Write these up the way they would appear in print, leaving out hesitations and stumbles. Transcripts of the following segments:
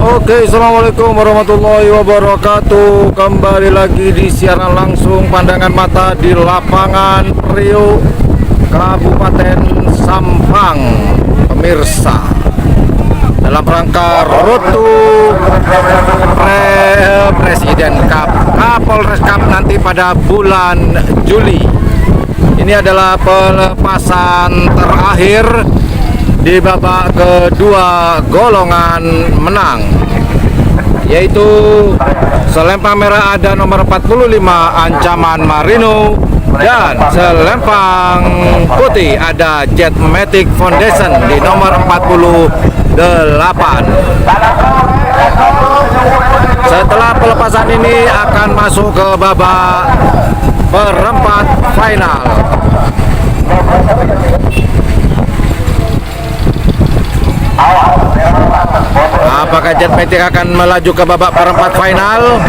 Oke, assalamualaikum warahmatullahi wabarakatuh. Kembali lagi di siaran langsung pandangan mata di lapangan Priok, Kabupaten Sampang, pemirsa. Dalam rangka Road to Presiden Cup, Kapolres Cup nanti pada bulan Juli. Ini adalah pelepasan terakhir di babak kedua golongan menang, yaitu selempang merah ada nomor 45 Ancaman Marino, dan selempang putih ada Jetmatic Foundation di nomor 48. Setelah pelepasan ini akan masuk ke babak perempat final. Apakah Jetmatic akan melaju ke babak perempat final,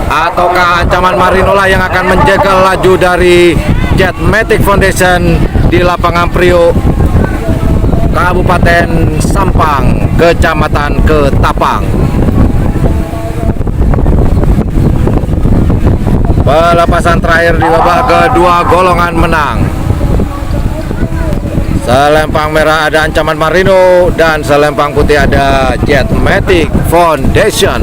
ataukah Ancaman Marino lah yang akan menjegal laju dari Jetmatic Foundation di lapangan Priok, Kabupaten Sampang, Kecamatan Ketapang. Pelepasan terakhir di babak kedua golongan menang. Selempang merah ada Ancaman Marino dan selempang putih ada Jetmatic Foundation.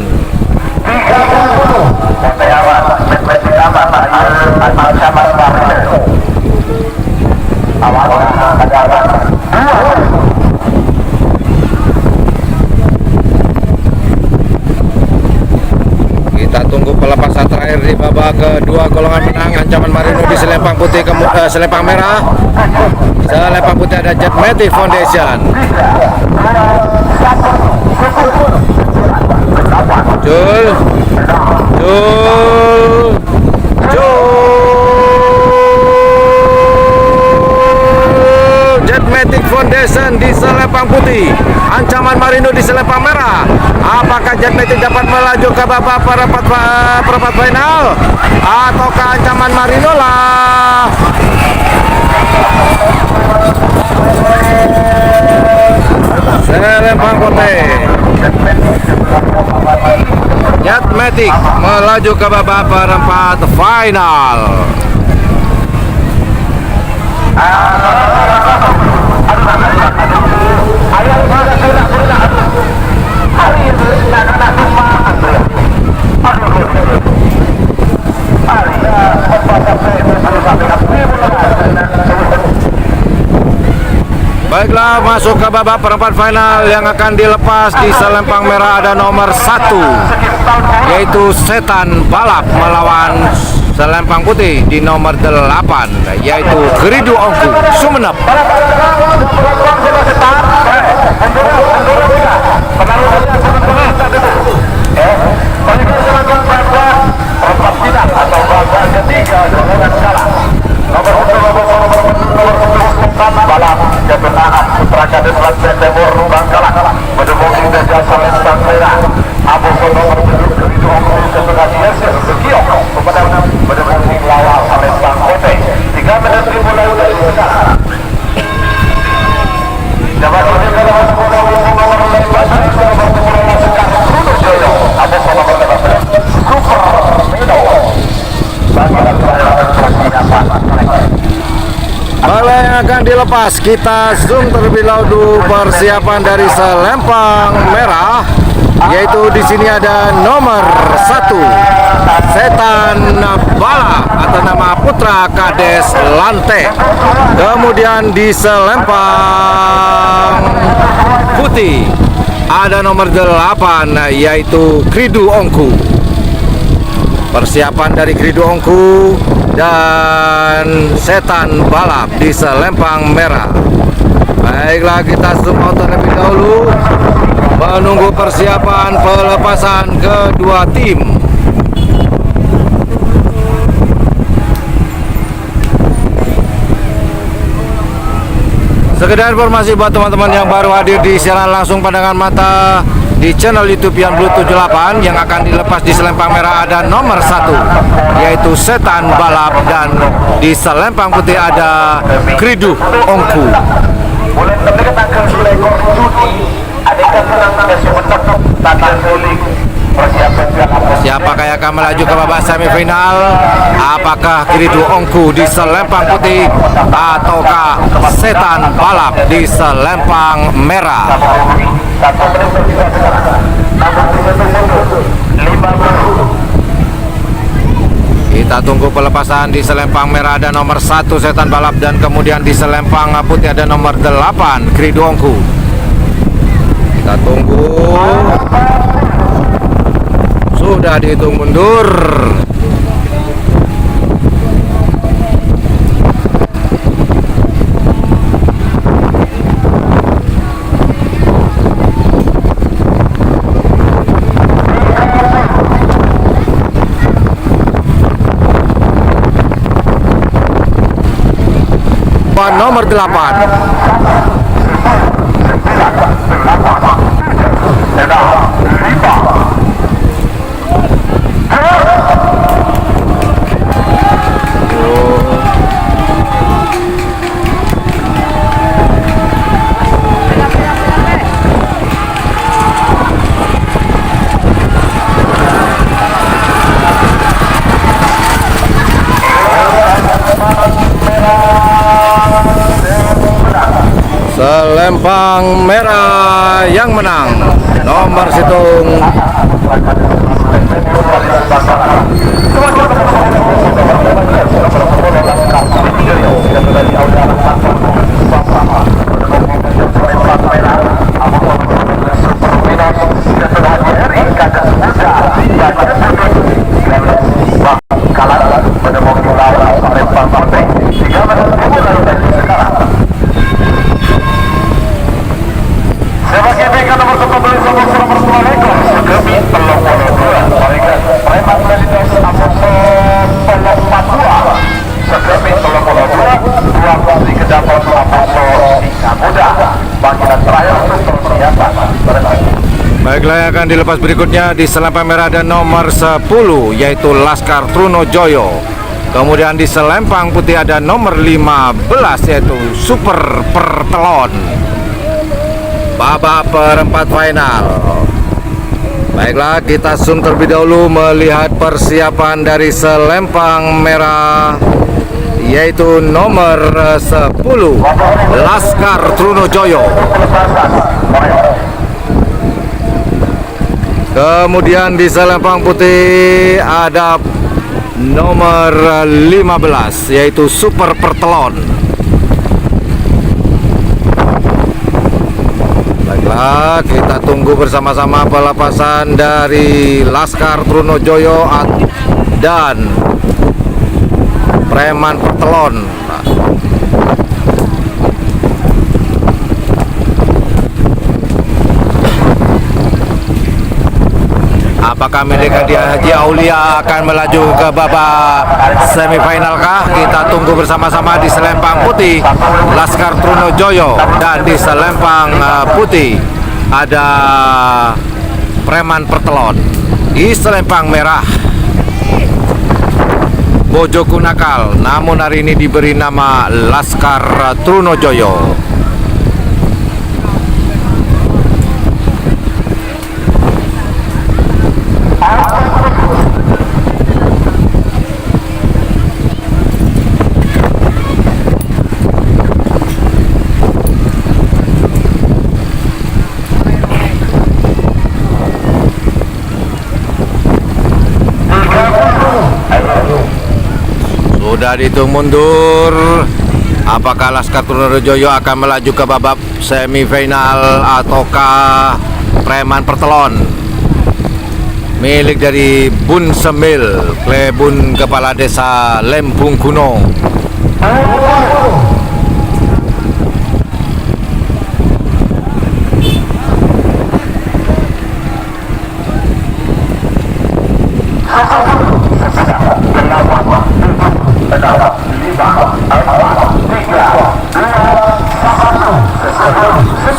Kita tunggu pelepasan terakhir di babak kedua golongan menang. Ancaman Marino di selempang putih, selempang merah. Selempang putih ada Jetmatic Foundation. Jetmatic Foundation di selempang putih, Ancaman Marino di selempang merah. Apakah Jetmatic dapat melaju ke babak perempat final, ataukah Ancaman Marino lah selempang putih? Jetmatic melaju ke babak perempat final. Baiklah, masuk ke babak perempat final yang akan dilepas. Di selempang merah ada nomor 1, yaitu Setan Balap, melawan selempang putih di nomor 8, yaitu Geridu Ongku Sumenep. Balap Kebenahan Putra Kades Lantai Timur Bangkalan mendemungi jasa selempang merah Abu nomor 7 Geridu Ongku Kesudah Yesus Sekiok kepada mendemungi lawal selempang putih 3 menit dimulai dari sekarang. Jabat menjaga nomor 15 sekarang Bruno Joyo Abu nomor 15 Super Mino Bangkalan persiapan. Bola yang akan dilepas, kita zoom terlebih dahulu persiapan dari selempang merah, yaitu di sini ada nomor 1 Setan Balap atau nama Putra Kades Lantai. Kemudian di selempang putih ada nomor 8, yaitu Geridu Ongku. Persiapan dari Geridu Ongku dan Setan Balap di selempang merah. Baiklah, kita zoom out terlebih dahulu menunggu persiapan pelepasan kedua tim. Sekedar informasi buat teman-teman yang baru hadir di siaran langsung pandangan mata di channel YouTube Yan Blue 78, yang akan dilepas di selempang merah ada nomor 1, yaitu Setan Balap, dan di selempang putih ada Geridu Ongku. Mulai terdekat ke ekor judi, ada yang senang Stadion Suling. Persiapan Siapakah yang akan melaju ke babak semifinal? Apakah Kiridu Ongku di selempang putih ataukah Setan Balap di selempang merah? 1 menit berbeda sekarang. Namun 50. Kita tunggu pelepasan di selempang merah ada nomor 1 Setan Balap, dan kemudian di selempang putih ada nomor 8 Kiridu Ongku. Kita tunggu. Sudah dihitung mundur. Nomor 8 selempang merah yang menang nomor situng Baiklah, yang akan dilepas berikutnya di selempang merah ada nomor 10 yaitu Laskar Trunojoyo. Kemudian di selempang putih ada nomor 15 yaitu Super Pertelon. Babak perempat final. Baiklah, kita zoom terlebih dahulu melihat persiapan dari selempang merah yaitu nomor 10 Laskar Trunojoyo. Kemudian di selempang putih ada nomor 15 yaitu Super Pertelon. Baiklah, kita tunggu bersama-sama pelepasan dari Laskar Trunojoyo dan Preman Pertelon. Apakah milik Hadiah Haji Aulia akan melaju ke babak semifinal kah? Kita tunggu bersama-sama di selempang putih Laskar Trunojoyo, dan di selempang putih ada Preman Pertelon. Di selempang merah Bojoku Nakal, namun hari ini diberi nama Laskar Trunojoyo. Sudah dihitung mundur. Apakah Laskar Trunojoyo akan melaju ke babak semifinal ataukah Preman Pertelon milik dari Bun Semil, Klebun Kepala Desa Lempung Kuno?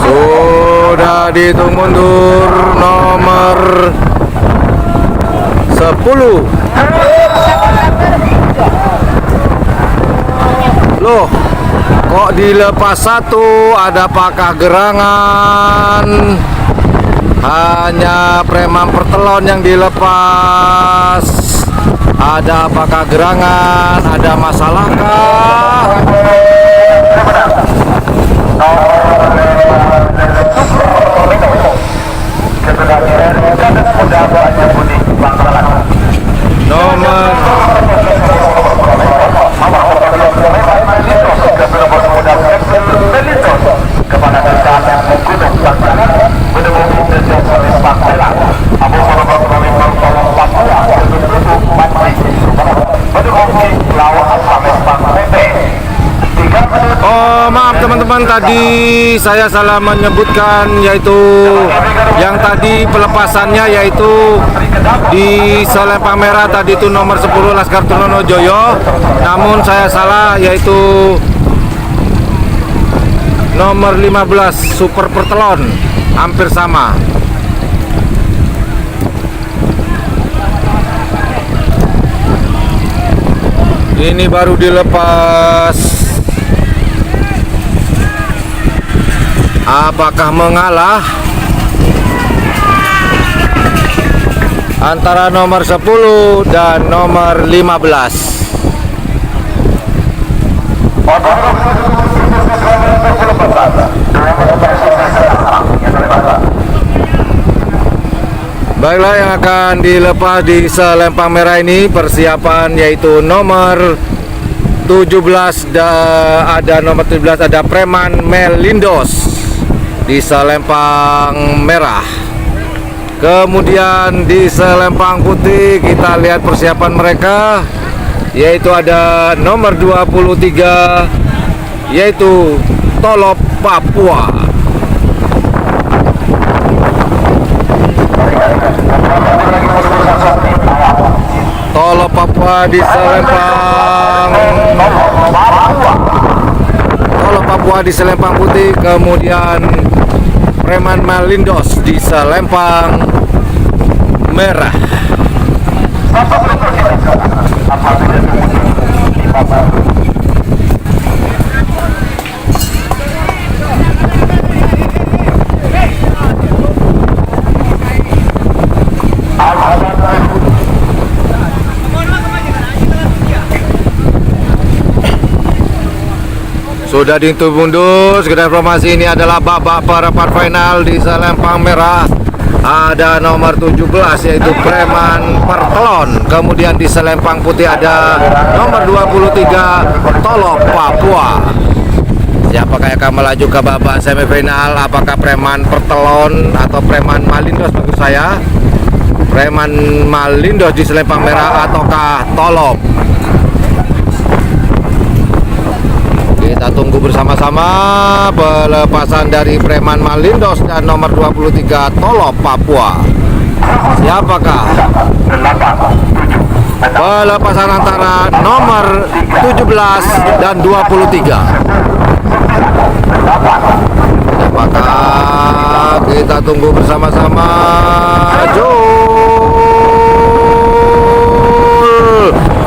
Sudah dihitung mundur nomor 10. Loh, kok dilepas satu? Ada apakah gerangan? Hanya preman pertelon yang dilepas. Ada apakah gerangan? Ada masalahkah? Nomor Oh maaf teman-teman, tadi saya salah menyebutkan, yaitu yang tadi pelepasannya yaitu di Selempang Merah tadi itu nomor 10 Laskar Trunojoyo, namun saya salah, yaitu nomor 15 Super Pertelon, hampir sama. Ini baru dilepas. Apakah mengalah antara nomor 10 dan nomor 15? Baiklah, yang akan dilepas di Selempang Merah ini persiapan yaitu nomor 17, ada nomor 17 ada Preman Melindos di Selempang Merah. Kemudian di Selempang Putih kita lihat persiapan mereka, yaitu ada nomor 23 yaitu Tolop Papua. Tolop Papua di Selempang, Tolop Papua di Selempang Putih. Kemudian Preman Melindos di Selempang Merah. Sudah dihitung mundur. Sekedar informasi, ini adalah babak perempat final di Selempang Merah. Ada nomor 17 yaitu Preman Pertelon. Kemudian di Selempang Putih ada nomor 23 Tolop Papua. Siapakah yang akan melaju ke babak semifinal? Apakah Preman Pertelon atau Preman Melindos? Maksud saya Preman Melindos di Selempang Merah ataukah Tolop? Kita tunggu bersama-sama pelepasan dari Preman Melindos dan nomor 23 Tolop Papua. Siapakah pelepasan antara nomor 17 dan 23? Siapakah? Kita tunggu bersama-sama. Jul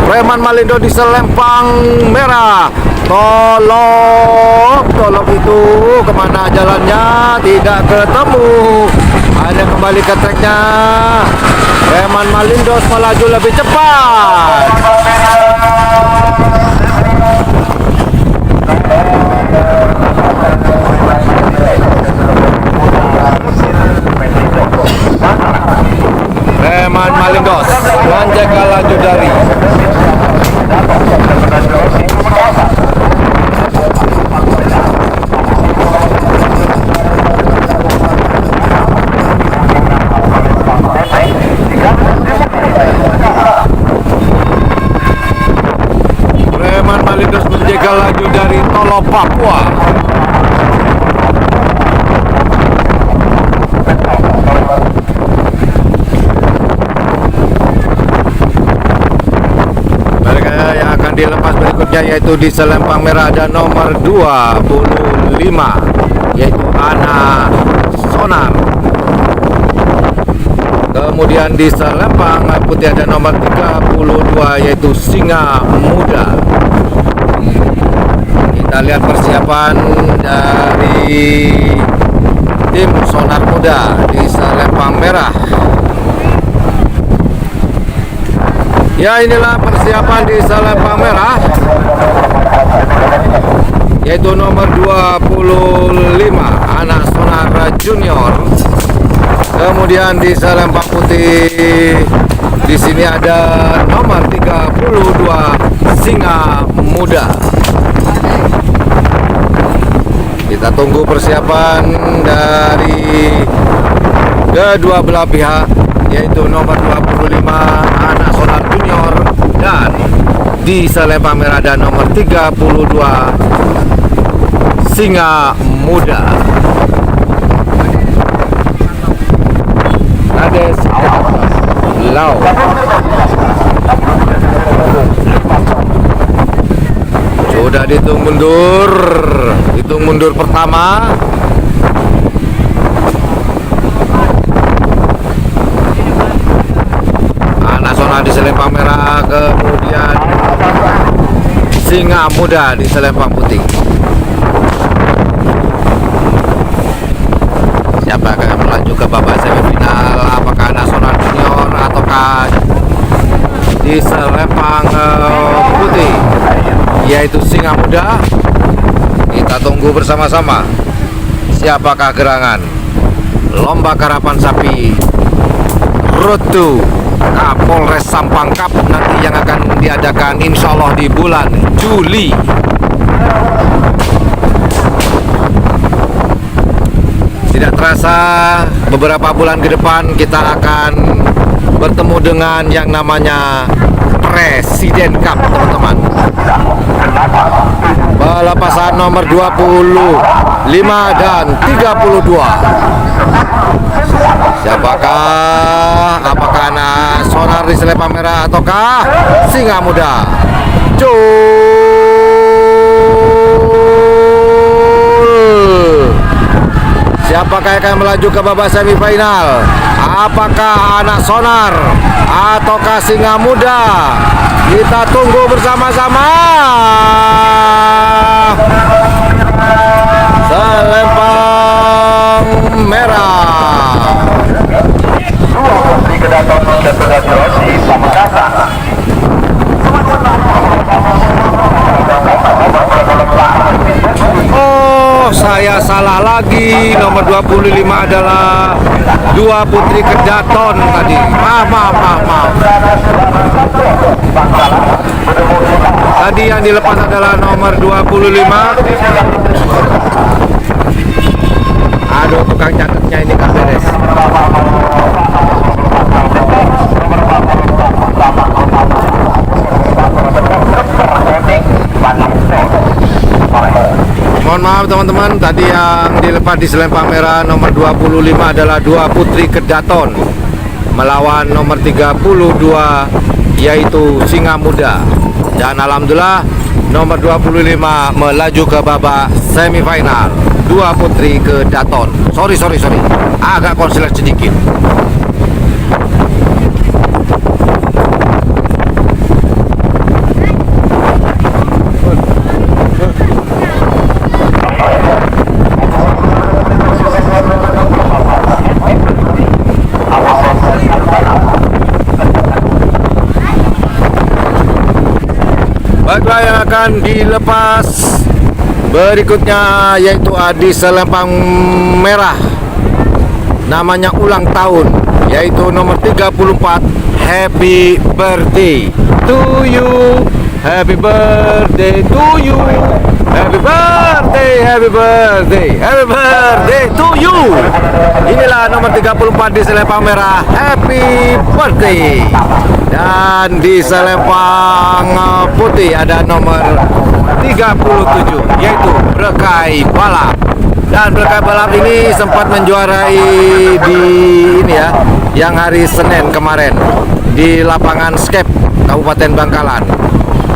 Preman Melindos di Selempang Merah. Tolop itu kemana jalannya? Tidak ketemu. Hanya kembali ke treknya. Preman Melindos melaju lebih cepat. Preman Melindos menjaga laju dari laju dari Tolop Papua. Mereka yang akan dilepas berikutnya yaitu di Selempang Merah ada nomor 25 yaitu Ana Sonar. Kemudian di Selempang Putih ada nomor 32 yaitu Singa Muda. Kita lihat persiapan dari tim Sonar Muda di Selempang Selempang Merah. Ya, inilah persiapan di Selempang Merah, yaitu nomor 25 anak Sonar Junior. Kemudian di Selempang Putih di sini ada nomor 32 Singa Muda. Kita tunggu persiapan dari kedua belah pihak, yaitu nomor 25 anak Sonar Junior, dan di Selempang Merah ada nomor 32 Singa Muda. Kades Lau. Sudah dihitung mundur pertama. Anak Sonar di Selempang Merah, kemudian Singa Muda di Selempang Putih. Siapa yang akan melaju ke babak semifinal? Apakah anak Sonar Junior ataukah di Selempang Putih, yaitu Singa Muda? Kita tunggu bersama-sama. Siapakah gerangan lomba karapan sapi Road to Kapolres Sampang Cup nanti yang akan diadakan insya Allah di bulan Juli. Tidak terasa beberapa bulan ke depan kita akan bertemu dengan yang namanya Presiden Cup, teman-teman. Pelepasan nomor 25 dan 32. Siapakah? Apakah anak Sonar di Selempang Merah ataukah Singa Muda? Siapakah yang akan melaju ke babak semifinal? Apakah anak Sonar ataukah Singa Muda? Kita tunggu bersama-sama. Selempang Merah. Di kedaton Federasi Pamekasan. Oh, saya salah lagi. Nomor 25 adalah dua putri Kedaton tadi. Maaf. Tadi yang dilepas adalah nomor 25. Aduh, tukang catatnya ini gak beres. Mohon maaf teman-teman, tadi yang dilepas di Selempang Merah nomor 25 adalah dua putri Kedaton melawan nomor 32 yaitu Singa Muda. Dan alhamdulillah nomor 25 melaju ke babak semifinal. Dua putri Kedaton. Sorry. Agak konslet sedikit. Baiklah, yang akan dilepas berikutnya yaitu di Selempang Merah, namanya ulang tahun, yaitu nomor 34 Happy Birthday to you, Happy Birthday to you, Happy Birthday, Happy Birthday, Happy Birthday to you. Inilah nomor 34 di Selempang Merah, Happy Birthday. Dan di Selempang Putih ada nomor 37 yaitu Berkai Balap. Dan Berkai Balap ini sempat menjuarai di ini ya, yang hari Senin kemarin di lapangan Skep Kabupaten Bangkalan.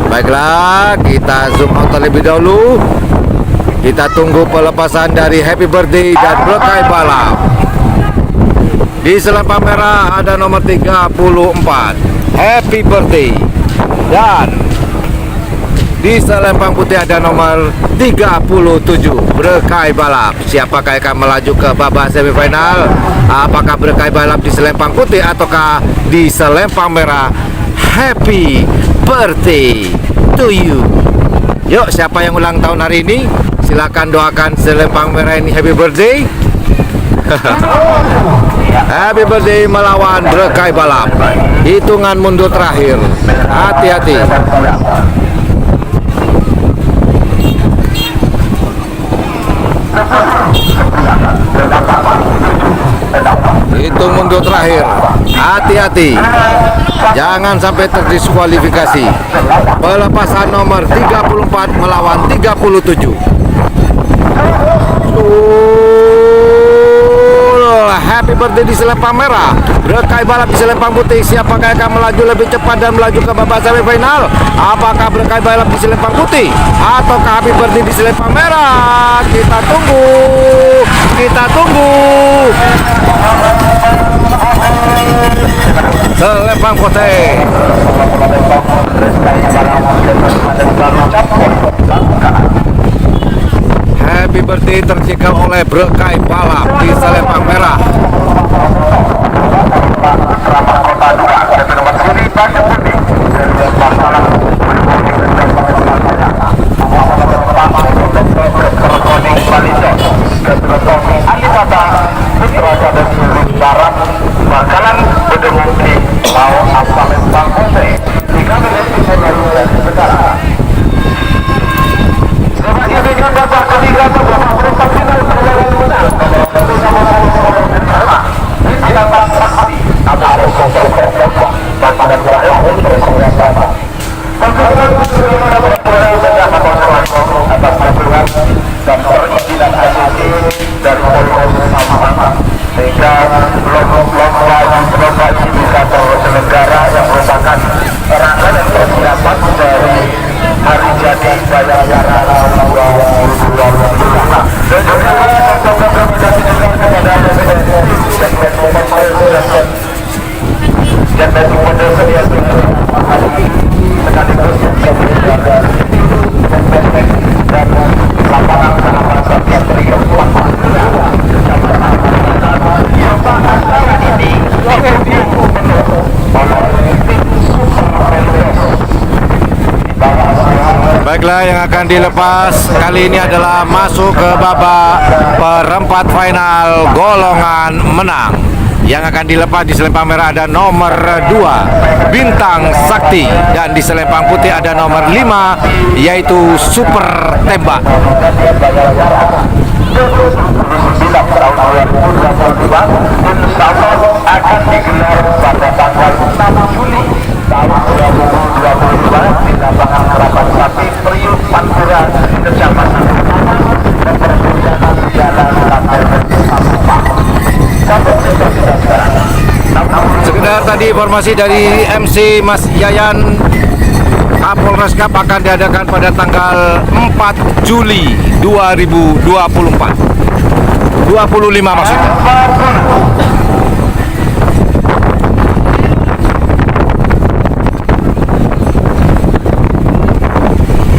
Baiklah, kita zoom out terlebih dahulu. Kita tunggu pelepasan dari Happy Birthday dan Berkai Balap. Di Selempang Merah ada nomor 34 Happy Birthday, dan Di selempang putih ada nomor 37 Berkay Balap. Siapakah yang akan melaju ke babak semifinal? Apakah Berkay Balap di selempang putih ataukah di selempang merah? Happy birthday to you. Yuk, siapa yang ulang tahun hari ini? Silakan doakan selempang merah ini happy birthday. Happy birthday melawan Berkay Balap. Hitungan mundur terakhir. Hati-hati. Hitung mundur terakhir. Hati-hati. Jangan sampai terdiskualifikasi. Pelepasan nomor 34 melawan 37. Happy birthday di selempang merah. Berkay Balap di selempang putih. Siapakah yang akan melaju lebih cepat dan melaju ke babak semifinal? Apakah Berkay Balap di selempang putih ataukah Happy birthday di selempang merah? Kita tunggu. Kita tunggu. Selempang putih. Happy birthday tercikal oleh Berkay Balap di selempang merah. Bakalan berdemuki mau apa lempang putih 3 menit sekarang. Sebagai dengan babak ketiga babak perempat final perlawanan menang bersama di atas saksi atau pada terakhir bersama. Perkembangan bagaimana beberapa atas dukungan dan perizinan ACC dari Polres Sampang sehingga lomba indikator negara yang merupakan rangkaian dan persiapan dari Hari Jadi Bayangkara 2022 dan juga program kepada dan dari sedia sekaligus dan lapangan harapan setiap trio Baiklah, yang akan dilepas kali ini adalah masuk ke babak perempat final golongan menang. Yang akan dilepas di selempang merah ada nomor 2 Bintang Sakti, dan di selempang putih ada nomor 5 yaitu Super Tembak. Insya Allah akan digelar pada tanggal 6 Juli tahun 2022 di lapangan Kerabat Sapi Priuk Pantura, Kecamatan dan perjalanan Jalan Lantai Sampang. Sekedar tadi informasi dari MC Mas Yayan, Kapolres Cup akan diadakan pada tanggal 4 Juli 2024 25 maksudnya.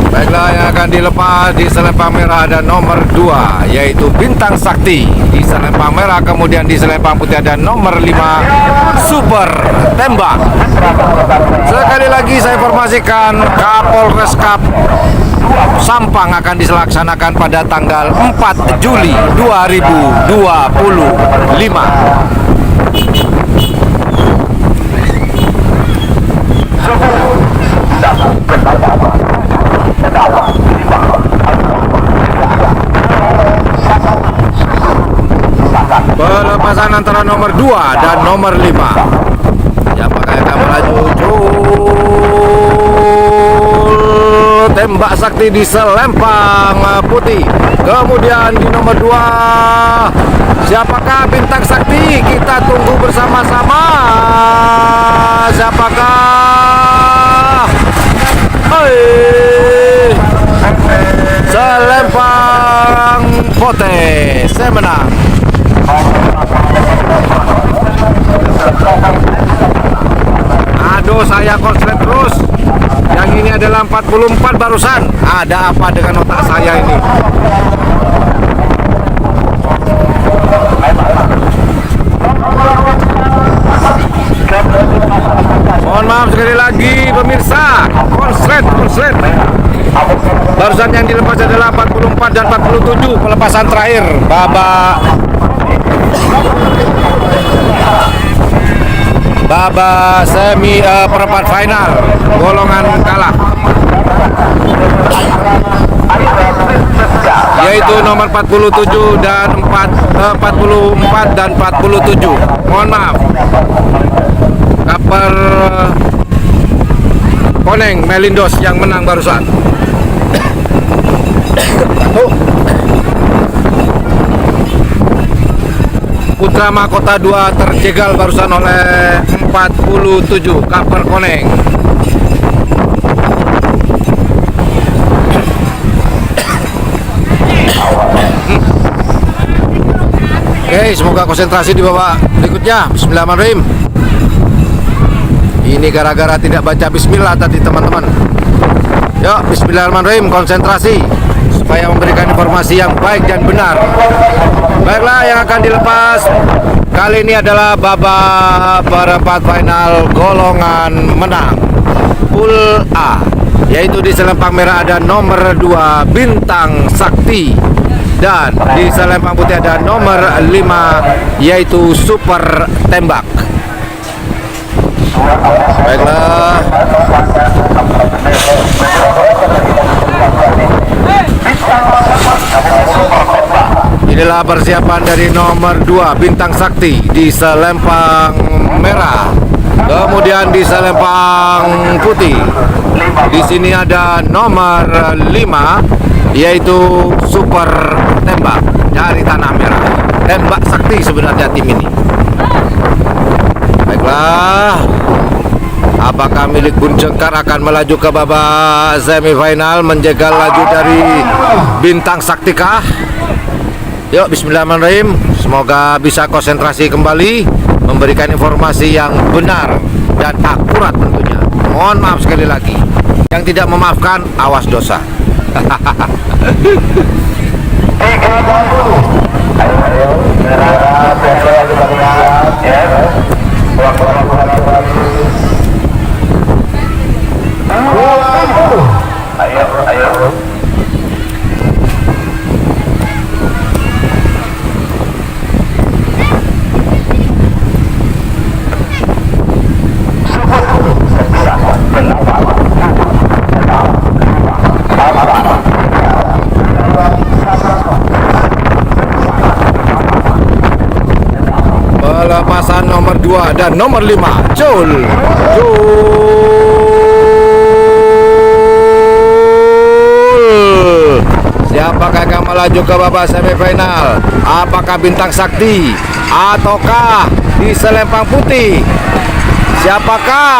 Baiklah, yang akan dilepas di selempang merah ada nomor 2 yaitu Bintang Sakti di selempang merah, kemudian di selempang putih ada nomor 5 Super Tembak. Sekali lagi saya informasikan, Kapolres Cup Sampang akan dilaksanakan pada tanggal 4 Juli 2025. Pelepasan antara nomor 2 dan nomor 5. Siapakah yang akan melaju? Tembak Sakti di selempang putih. Kemudian di nomor 2, siapakah Bintang Sakti? Kita tunggu bersama-sama. Siapakah? Hei, selempang putih. Saya menang. Aduh, saya konslet terus. Yang ini adalah 4 44 barusan. Ada apa dengan otak saya ini? Mohon maaf sekali lagi pemirsa. Konslet. Barusan yang dilepas adalah 44 dan 47, pelepasan terakhir Baba semi perempat final golongan kalah, yaitu nomor 47 dan 44 dan 47. Mohon maaf, Kaper Koneng Melindos yang menang barusan. Putra Mahkota 2 terjegal barusan oleh 47 Kaper Koneng. Oke, semoga konsentrasi di babak berikutnya. Bismillahirrahmanirrahim. Ini gara-gara tidak baca bismillah tadi teman-teman. Yuk, bismillahirrahmanirrahim, konsentrasi supaya memberikan informasi yang baik dan benar. Baiklah, yang akan dilepas kali ini adalah babak perempat final golongan menang Pool A, yaitu di selempang merah ada nomor 2 Bintang Sakti, dan di selempang putih ada nomor 5 yaitu Super Tembak. Baiklah, inilah persiapan dari nomor 2 Bintang Sakti di selempang merah. Kemudian di selempang putih, di sini ada nomor 5 yaitu Super Tembak dari Tanah Merah. Tembak Sakti sebenarnya tim ini. Baiklah, apakah milik Bun Jengkar akan melaju ke babak semifinal, menjegal laju dari Bintang Sakti kah? Yuk, bismillahirrahmanirrahim. Semoga bisa konsentrasi kembali, memberikan informasi yang benar dan akurat tentunya. Mohon maaf sekali lagi. Yang tidak memaafkan, awas dosa. Ayo. Pelepasan nomor 2 dan nomor 5 Jul. Siapakah yang melaju ke babak semifinal? Apakah Bintang Sakti ataukah di selempang putih? Siapakah?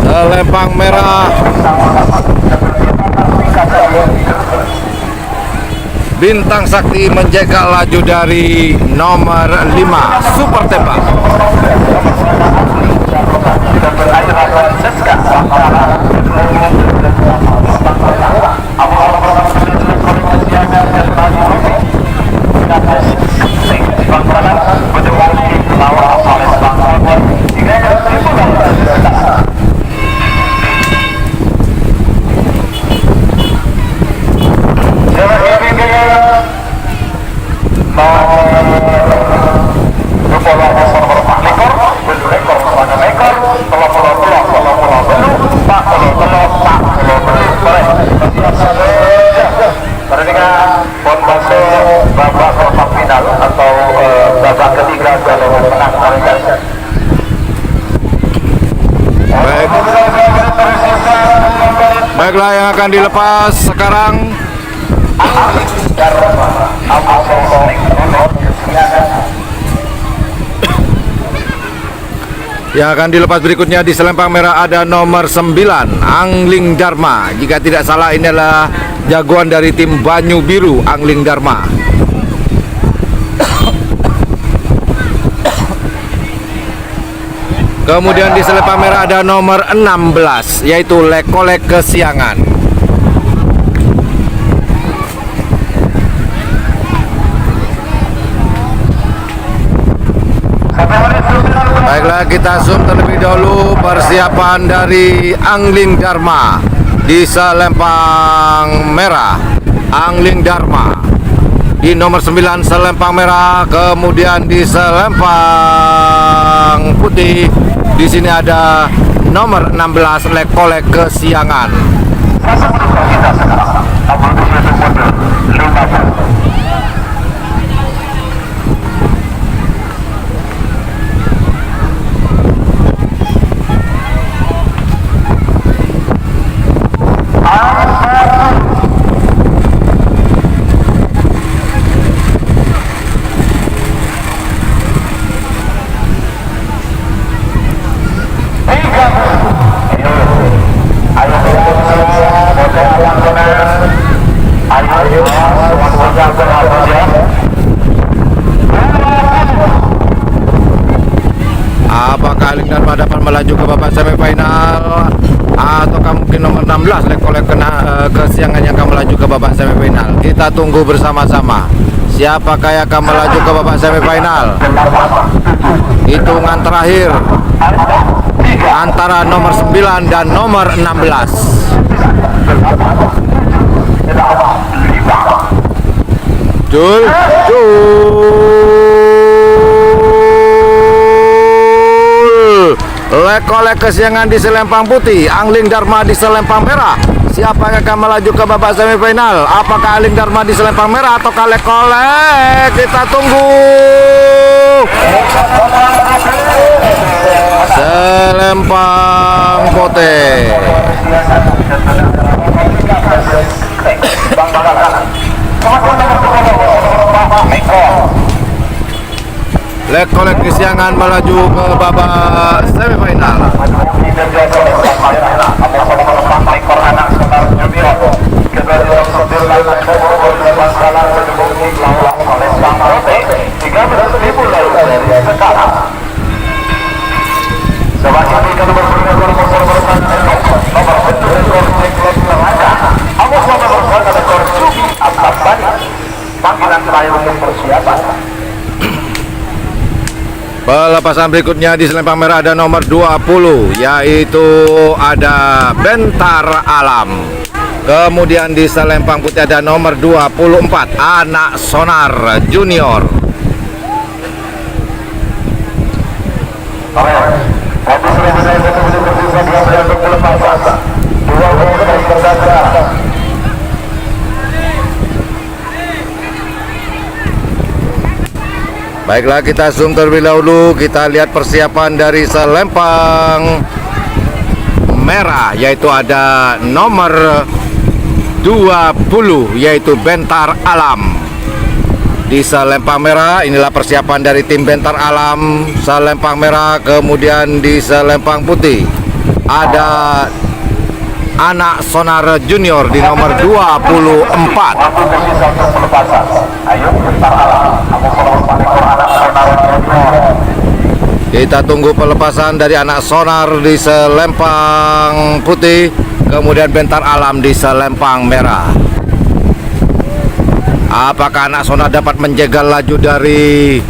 Selempang merah Bintang Sakti menjegal laju dari nomor 5 Super Tembak. Babak final atau babak ketiga golongan menang. Baiklah, yang akan dilepas sekarang berikutnya di selempang merah ada nomor 9 Angling Dharma. Jika tidak salah ini adalah jagoan dari tim Banyu Biru, Angling Dharma. Kemudian di Selempang Merah ada nomor 16 yaitu Lekolek Kesiangan. Baiklah, kita zoom terlebih dahulu persiapan dari Angling Dharma di Selempang Merah. Angling Dharma di nomor 9 Selempang Merah, kemudian di Selempang Putih di sini ada nomor 16 Lekolek Kesiangan. Apakah Angling Dharma dapat melaju ke babak semifinal ataukah mungkin nomor 16 Lekolek Kesiangan yang akan melaju ke babak semifinal? Kita tunggu bersama-sama. Siapakah yang akan melaju ke babak semifinal? Hitungan terakhir antara nomor 9 dan nomor 16. Jul. Lekolek Kesiangan di Selempang Putih, Angling Dharma di Selempang Merah. Siapa yang akan melaju ke babak semifinal? Apakah Angling Dharma di Selempang Merah atau Lekolek? Kita tunggu. Selempang Putih. Lekolek Kesiangan melaju ke babak semifinal. Pelepasan berikutnya di Selempang Merah ada nomor 20 yaitu ada Bentar Alam. Kemudian di Selempang Putih ada nomor 24 Anak Sonar Junior. Baiklah, kita zoom terlebih dahulu. Kita lihat persiapan dari Selempang Merah yaitu ada nomor 20 yaitu Bentar Alam. Di Selempang Merah inilah persiapan dari tim Bentar Alam Selempang Merah. Kemudian di Selempang Putih ada Anak Sonar Junior di nomor 24. Kita tunggu pelepasan dari Anak Sonar di Selempang Putih, kemudian Bentar Alam di Selempang Merah. Apakah Anak Sonar dapat menjegal laju dari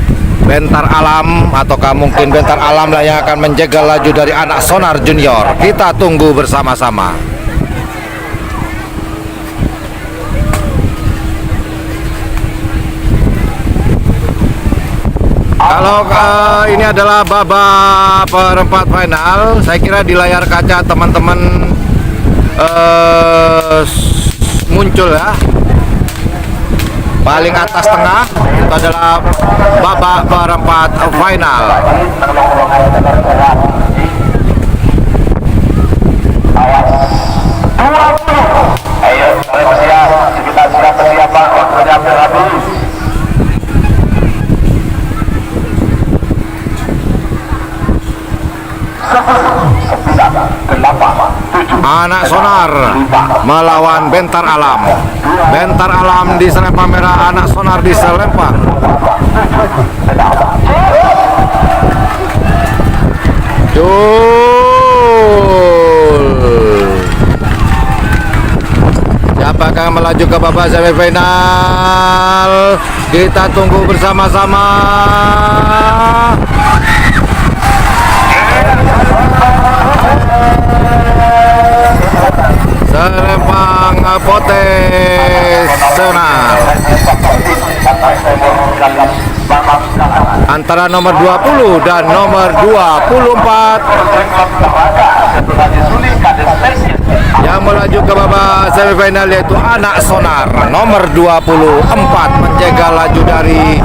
Bentar Alam ataukah mungkin Bentar Alam lah yang akan menjegal laju dari Anak Sonar Junior? Kita tunggu bersama-sama. Kalau ini adalah babak perempat final, saya kira di layar kaca teman-teman muncul ya. Paling atas tengah itu adalah babak perempat final. Ayo, kita siap persiapan waktunya habis. Anak Sonar melawan Bentar Alam. Bentar Alam di Selempang Merah, Anak Sonar di Selempang. Siapakah yang melaju ke babak semifinal? Kita tunggu bersama-sama. Selempang profesional antara nomor 20 dan nomor 24 yang melaju ke babak semifinal, yaitu anak Sonar nomor 24 menjaga laju dari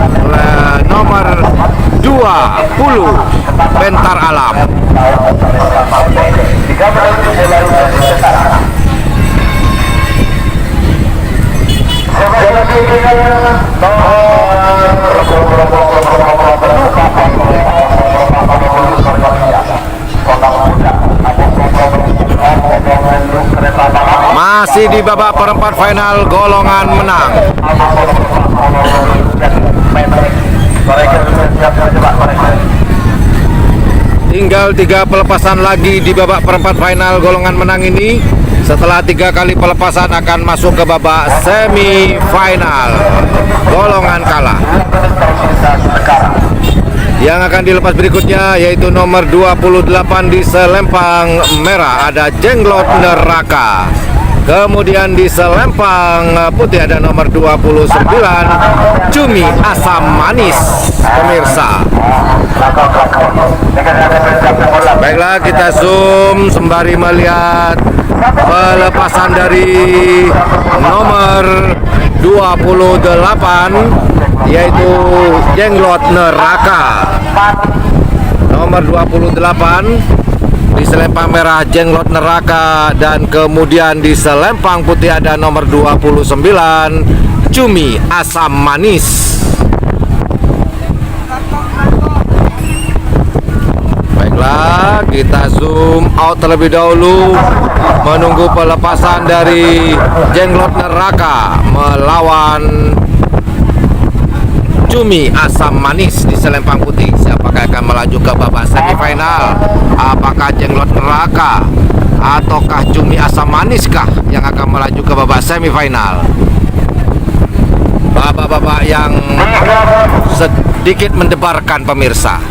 nomor 20 Bentar Alam. Masih di babak perempat final golongan menang. Tinggal 3 pelepasan lagi di babak perempat final golongan menang ini. Setelah 3 kali pelepasan akan masuk ke babak semifinal golongan kalah. Yang akan dilepas berikutnya yaitu nomor 28 di selempang merah ada Jenglot Neraka. Kemudian di selempang putih ada nomor 29 Cumi Asam Manis, pemirsa. Baiklah, kita zoom sembari melihat pelepasan dari nomor 28 yaitu Jenglot Neraka. Nomor 28 di selempang merah Jenglot Neraka, dan kemudian di selempang putih ada nomor 29 Cumi Asam Manis. Baiklah, kita zoom out terlebih dahulu menunggu pelepasan dari Jenglot Neraka melawan Cumi Asam Manis di selempang putih. Siapakah akan melaju ke babak semifinal? Apakah Jenglot Neraka ataukah Cumi Asam Manis kah yang akan melaju ke babak semifinal? Babak-babak yang sedikit mendebarkan, pemirsa.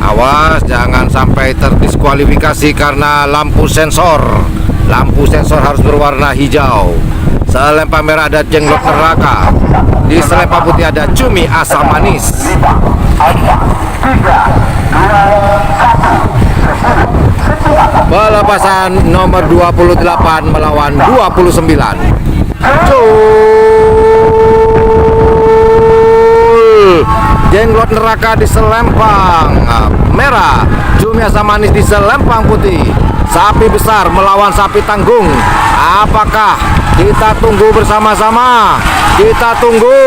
Awas jangan sampai terdiskualifikasi karena lampu sensor. Lampu sensor harus berwarna hijau. Selempang merah ada Jenglot Neraka. Di selempang putih ada Cumi Asam Manis. Pelepasan nomor 28 melawan 29. Jenglot Neraka di selempang merah, Cumi Asam Manis di selempang putih. Sapi besar melawan sapi tanggung. Apakah? Kita tunggu bersama-sama. Kita tunggu.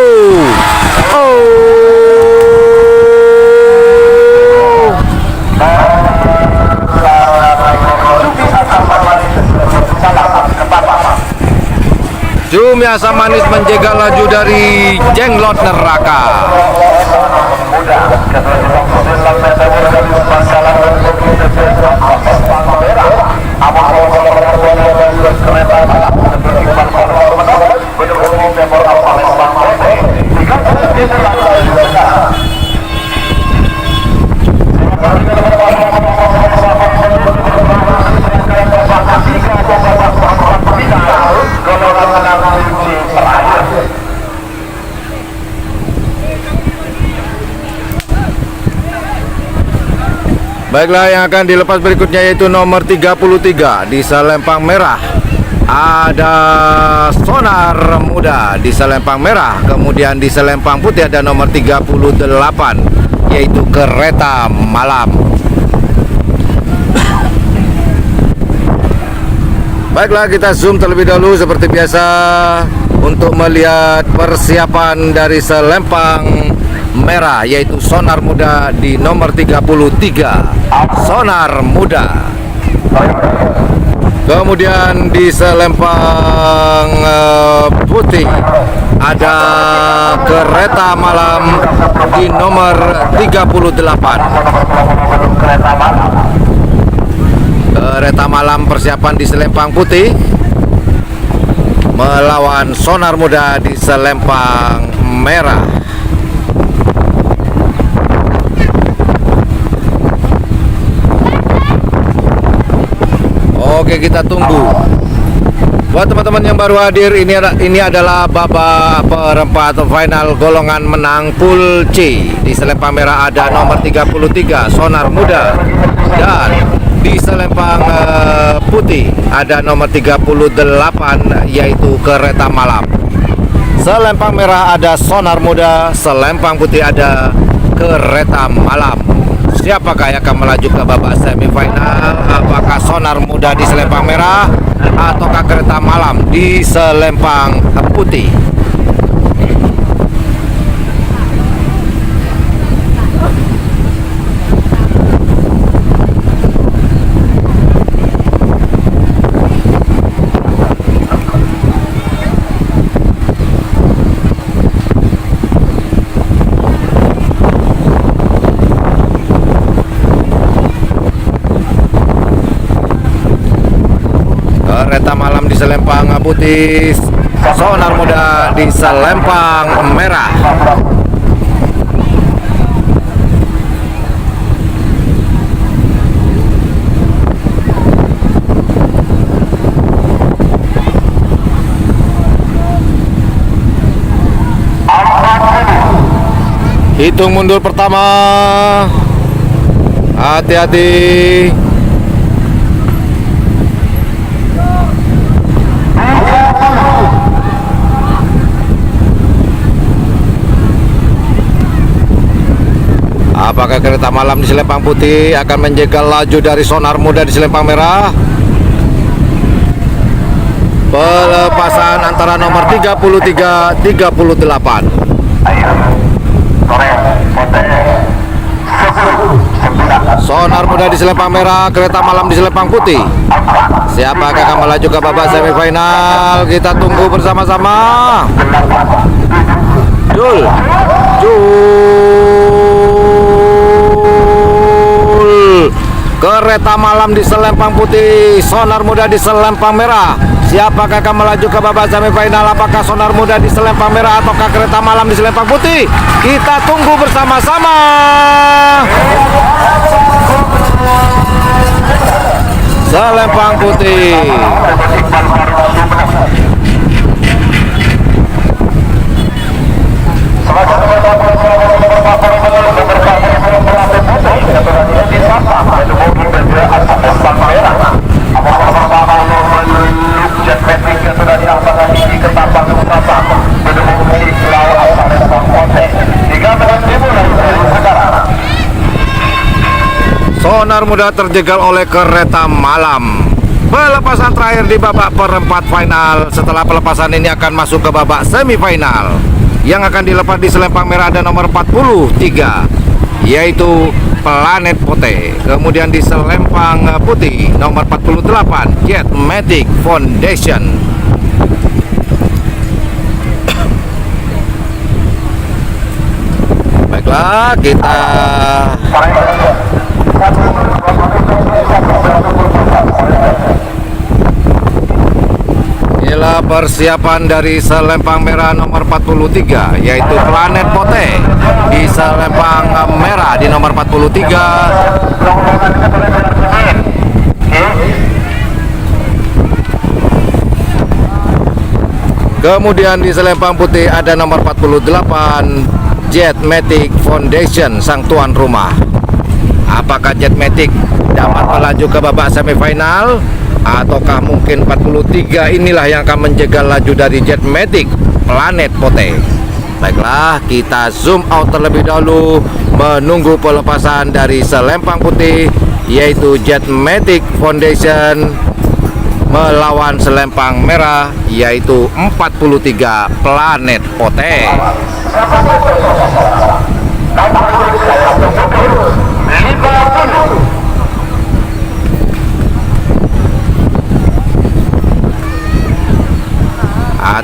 Cumi Asam Manis menjaga laju dari Jenglot Neraka. Baiklah, yang akan dilepas berikutnya yaitu nomor 33 di selempang merah ada Sonar Muda di selempang merah. Kemudian di selempang putih ada nomor 38 yaitu Kereta Malam. Baiklah, kita zoom terlebih dahulu seperti biasa untuk melihat persiapan dari selempang merah yaitu Sonar Muda di nomor 33. Sonar Muda. Kemudian di selempang putih ada kereta malam di nomor 38. Kereta malam persiapan di selempang putih melawan Sonar Muda di selempang merah. Oke, kita tunggu. Buat teman-teman yang baru hadir, ini adalah babak perempat final golongan menang pool C. Di selempang merah ada nomor 33 Sonar Muda, dan di selempang putih ada nomor 38 yaitu Kereta Malam. Selempang merah ada Sonar Muda, selempang putih ada Kereta Malam. Siapakah yang akan melaju ke babak semifinal? Apakah Sonar Muda di selempang merah ataukah Kereta Malam di selempang putih? Kereta Malam di selempang putih, Sonar Muda di selempang merah. Hitung mundur pertama. Hati-hati. Apakah Kereta Malam di selempang putih akan menjegal laju dari Sonar Muda di selempang merah? Pelepasan antara nomor 33 38. Sonar Muda di selempang merah, Kereta Malam di selempang putih. Siapakah akan melaju ke babak semifinal? Kita tunggu bersama-sama. Jul. Kereta Malam di selempang putih, Sonar Muda di selempang merah. Siapakah akan melaju ke babak semifinal? Apakah Sonar Muda di selempang merah ataukah Kereta Malam di selempang putih? Kita tunggu bersama-sama. Selempang putih. Sonar Muda terjegal oleh Kereta Malam. Pelepasan terakhir di babak perempat final. Setelah pelepasan ini akan masuk ke babak semifinal. Yang akan dilepas di selempang merah ada nomor 43 yaitu Planet Pote. Kemudian di selempang putih nomor 48 Jet Matic Foundation. Baiklah, kita inilah persiapan dari selempang merah nomor 43 yaitu Planet Pote. Di selempang merah di nomor 43 kemudian di selempang putih ada nomor 48 Jet Matic Foundation, sang tuan rumah. Apakah Jet Matic dapat melaju ke babak semifinal ataukah mungkin 43 inilah yang akan menjegal laju dari Jet Matic Planet Pote? Baiklah, kita zoom out terlebih dahulu menunggu pelepasan dari selempang putih yaitu Jet Matic Foundation melawan selempang merah yaitu 43 Planet Pote.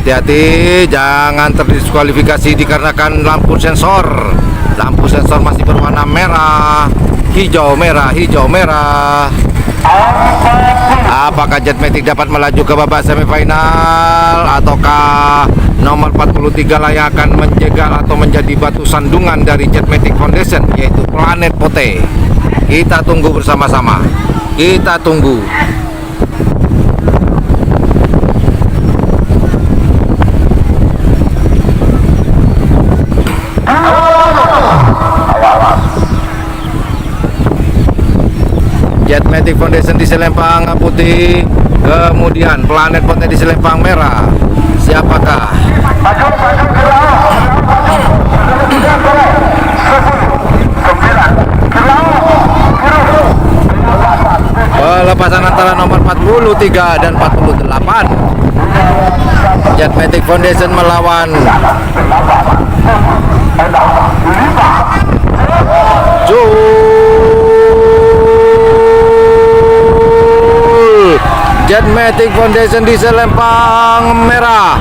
Hati-hati, jangan terdiskualifikasi dikarenakan lampu sensor. Lampu sensor masih berwarna merah, hijau, merah, hijau, merah. Apakah Jetmatic dapat melaju ke babak semifinal ataukah nomor 43 lah yang akan menjegal atau menjadi batu sandungan dari Jetmatic Foundation, yaitu Planet Pote? Kita tunggu bersama-sama. Kita tunggu. Jetmatic Foundation di selempang putih, kemudian Planet Pote di selempang merah. Siapakah? Pelepasan antara nomor 43 dan 48. Jetmatic Foundation melawan Jetmatic Foundation di selempang merah,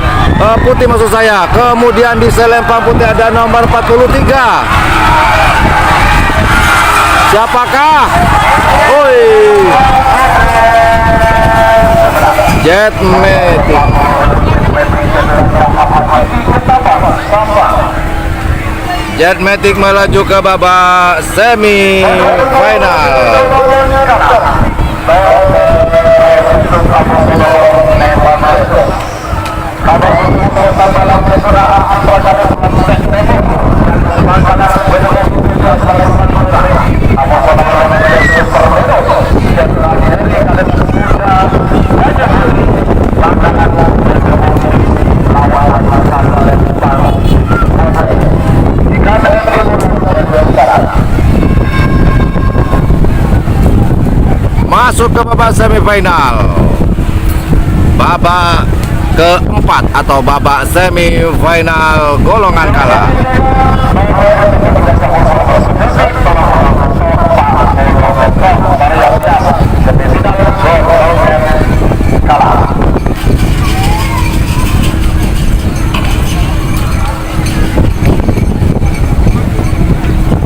putih maksud saya. Kemudian di selempang putih ada nomor 43. Siapakah? Oi, Jetmatic. Jetmatic melaju ke babak semifinal. Masuk ke babak semifinal, babak keempat atau babak semifinal golongan kalah.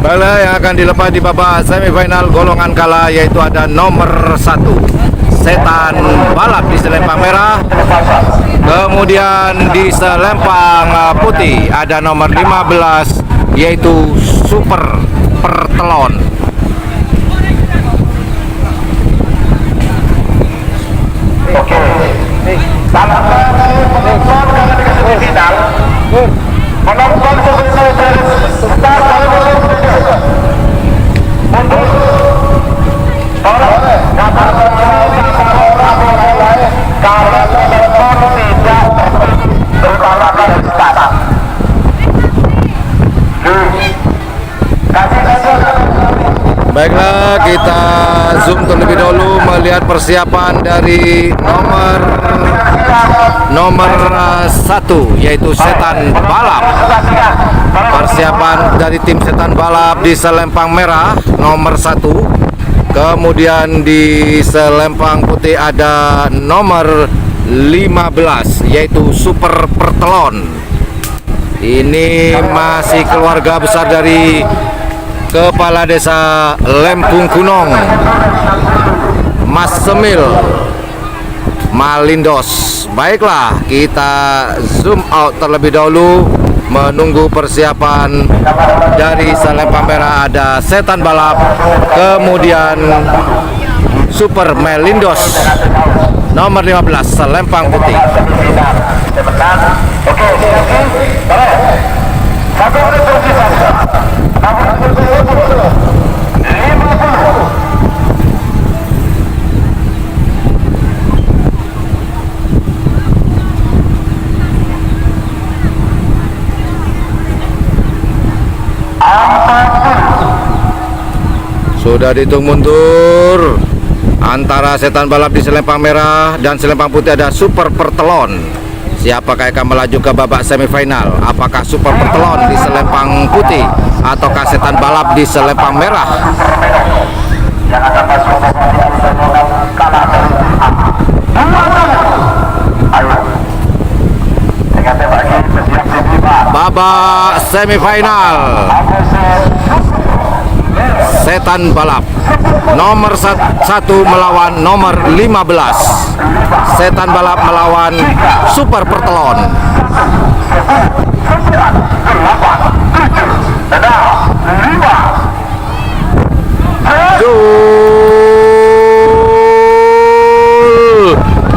Bola yang akan dilepas di babak semifinal golongan kalah yaitu ada nomor 1 Setan Balap di selempang merah. Kemudian di selempang putih ada nomor 15 yaitu Super Pertelon. Oke. Penonton Baiklah, kita zoom terlebih dahulu melihat persiapan dari nomor 1 yaitu Setan Balap. Persiapan dari tim Setan Balap di selempang merah nomor 1. Kemudian di selempang putih ada nomor 15 yaitu Super Pertelon. Ini masih keluarga besar dari Kepala Desa Lempung Gunung, Mas Semil Malindos. Baiklah, kita zoom out terlebih dahulu menunggu persiapan dari selempang merah ada Setan Balap, kemudian Super Melindos nomor 15 selempang putih. Sudah dihitung mundur antara Setan Balap di selempang merah dan selempang putih ada Super Pertelon. Siapakah yang akan melaju ke babak semifinal? Apakah Super Pertelon di selempang putih ataukah Setan Balap di selempang merah? Yang akan masuk kalah dari ayo. babak semifinal. Setan Balap nomor 1 melawan nomor 15. Setan Balap melawan Super Pertelon.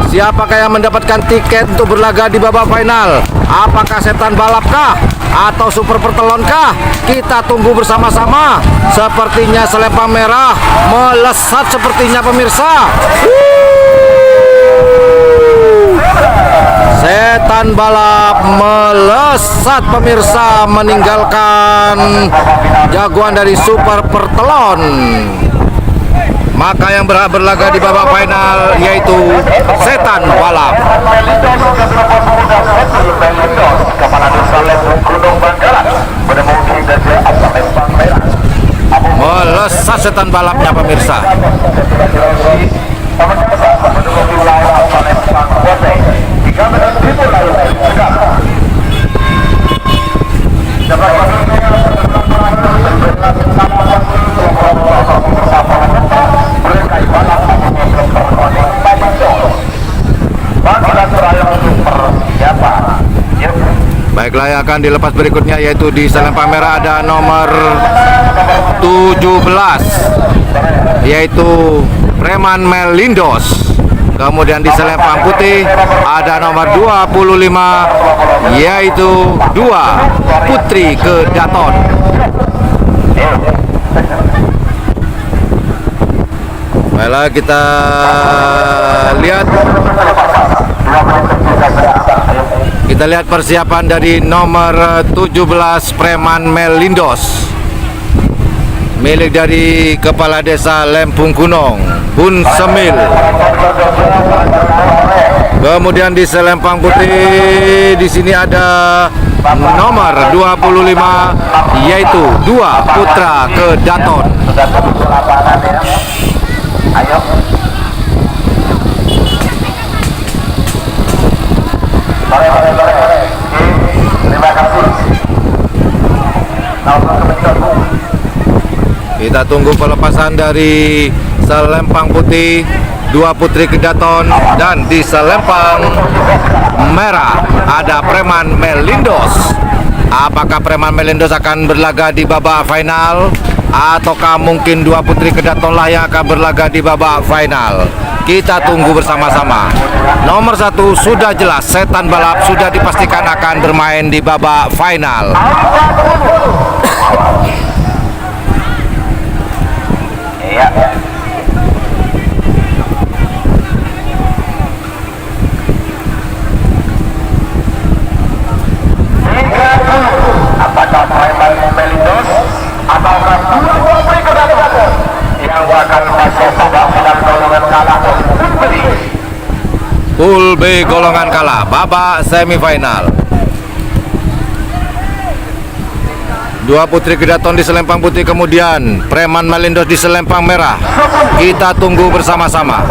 Siapakah yang mendapatkan tiket untuk berlaga di babak final? Apakah Setan Balap kah? Atau Super Pertelon kah? Kita tunggu bersama-sama. Sepertinya selempang merah melesat sepertinya pemirsa. Setan Balap melesat pemirsa, meninggalkan jagoan dari Super Pertelon. Maka yang berhak berlaga di babak final yaitu Setan Balap. Melesat Setan Balapnya pemirsa. Baiklah, yang akan dilepas berikutnya yaitu di selempang merah ada nomor 17 yaitu Preman Melindos. Kemudian di selempang putih ada nomor 25 yaitu 2 Putri Kedaton. Baiklah, kita lihat persiapan dari nomor 17 Preman Melindos, milik dari Kepala Desa Lempung Gunung, Bun Semil. Kemudian di selempang putih di sini ada nomor 25 yaitu 2 Putra Kedaton. Ayo. Terima kasih. Kita tunggu pelepasan dari selempang putih 2 Putri Kedaton, dan di selempang merah ada Preman Melindos. Apakah Preman Melindos akan berlaga di babak final ataukah mungkin 2 Putri Kedaton lah yang akan berlaga di babak final? Kita tunggu bersama-sama. Nomor 1 sudah jelas, Setan Balap sudah dipastikan akan bermain di babak final. Apakah Preman Melindos ataukah 2 Putri Kedaton yang akan masuk babak final golongan kalah Pool B golongan kalah babak semifinal. 2 Putri Kedaton di selempang putih, kemudian Preman Melindos di selempang merah. Kita tunggu bersama-sama.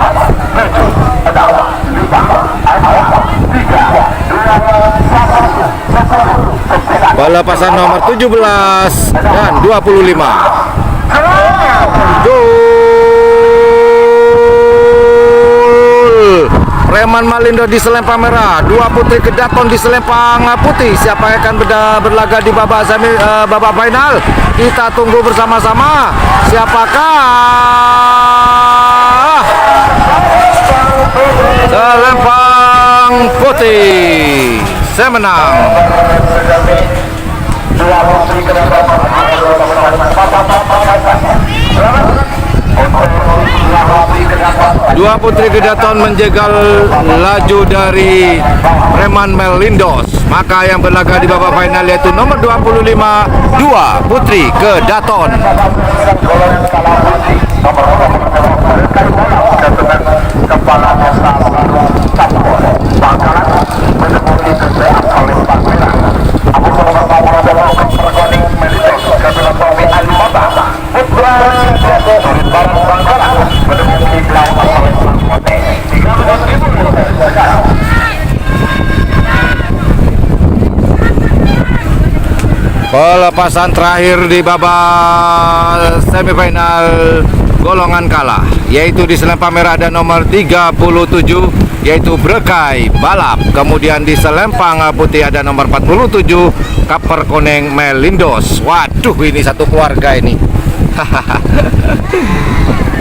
Pelepasan nomor 17 dan 25. Preman Melindos di selempang merah, 2 Putri Kedaton di selempang putih. Siapa yang akan berlaga di babak final? Kita tunggu bersama-sama. Siapakah? Selempang putih semenang. Dua Putri Kedaton menjegal laju dari Preman Melindos. Maka yang berlaga di babak final yaitu nomor 25 2 Putri Kedaton. Kepala Desa Campur Bangkalan menemukan Abu Perkoning Melindos Ketua Tommy Alimota Putra Kedaton Bangkalan menemukan Pelepasan terakhir di babak semifinal golongan kalah, yaitu di selempang merah ada nomor 37 yaitu Brekai Balap. Kemudian di selempang putih ada nomor 47 Kaper Koneng Melindos. Waduh, ini satu keluarga ini.